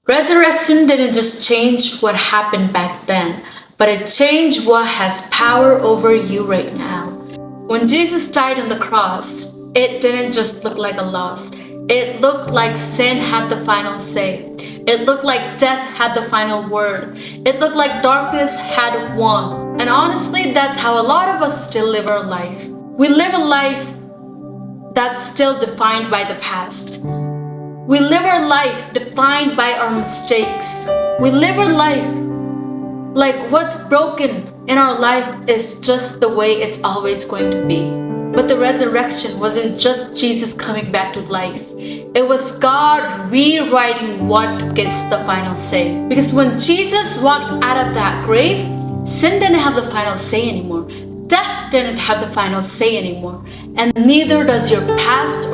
Resurrection didn't just change what happened back then, but it changed what has power over you right now. When Jesus died on the cross, it didn't just look like a loss. It looked like sin had the final say. It looked like death had the final word. It looked like darkness had won. And honestly, that's how a lot of us still live our life. We live a life that's still defined by the past. We live our life defined by our mistakes. We live our life like what's broken in our life is just the way it's always going to be. But the resurrection wasn't just Jesus coming back to life. It was God rewriting what gets the final say. Because when Jesus walked out of that grave, sin didn't have the final say anymore. Death didn't have the final say anymore. And neither does your past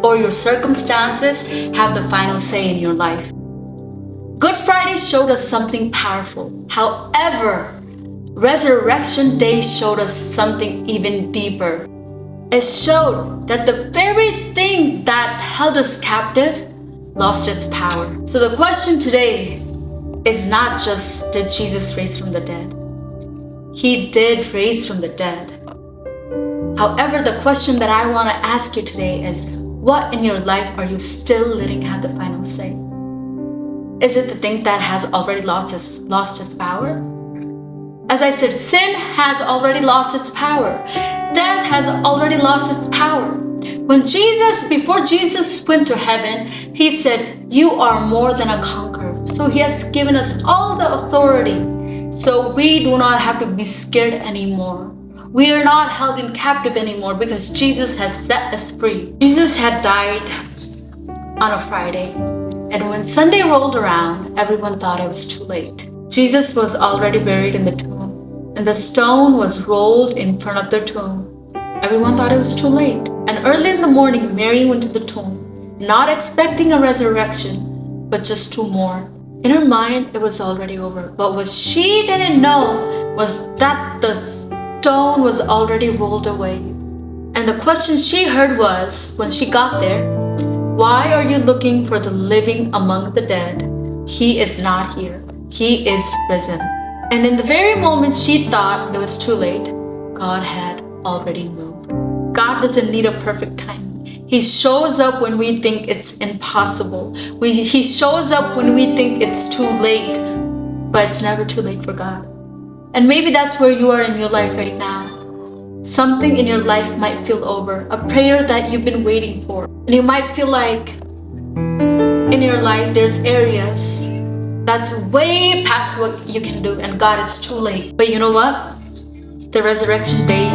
or your circumstances have the final say in your life. Good Friday showed us something powerful. However, Resurrection Day showed us something even deeper. It showed that the very thing that held us captive lost its power. So the question today is not just, did Jesus raise from the dead? He did raise from the dead. However, the question that I want to ask you today is, what in your life are you still letting have the final say? Is it the thing that has already lost its power? As I said, sin has already lost its power. Death has already lost its power. Before Jesus went to heaven, he said, you are more than a conqueror. So he has given us all the authority. So we do not have to be scared anymore. We are not held in captive anymore because Jesus has set us free. Jesus had died on a Friday. And when Sunday rolled around, everyone thought it was too late. Jesus was already buried in the tomb, and the stone was rolled in front of the tomb. Everyone thought it was too late. And early in the morning, Mary went to the tomb, not expecting a resurrection, but just to mourn. In her mind, it was already over. But what she didn't know was that the stone was already rolled away. And the question she heard was, when she got there, why are you looking for the living among the dead? He is not here. He is risen. And in the very moment she thought it was too late, God had already moved. God doesn't need a perfect time. He shows up when we think it's impossible. He shows up when we think it's too late, but it's never too late for God. And maybe that's where you are in your life right now. Something in your life might feel over, a prayer that you've been waiting for. And you might feel like in your life there's areas that's way past what you can do and God, it's too late. But you know what? The Resurrection Day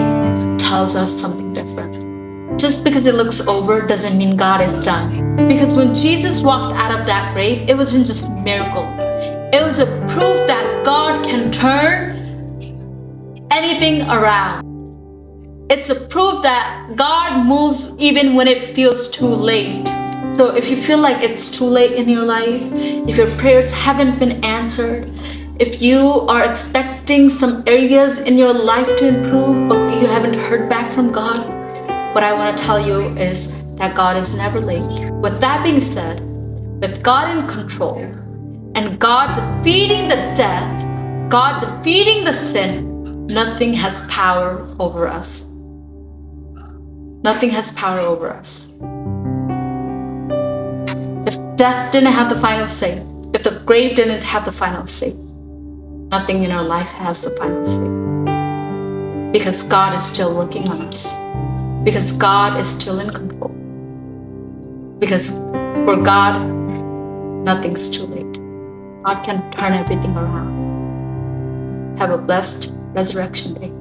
tells us something different. Just because it looks over doesn't mean God is done. Because when Jesus walked out of that grave, it wasn't just a miracle. It was a proof that God can turn anything around. It's a proof that God moves even when it feels too late. So if you feel like it's too late in your life, if your prayers haven't been answered, if you are expecting some areas in your life to improve but you haven't heard back from God, what I want to tell you is that God is never late. With that being said, with God in control and God defeating the death, God defeating the sin, nothing has power over us. Nothing has power over us. If death didn't have the final say, if the grave didn't have the final say, nothing in our life has the final say. Because God is still working on us. Because God is still in control. Because for God, nothing's too late. God can turn everything around. Have a blessed Resurrection Day.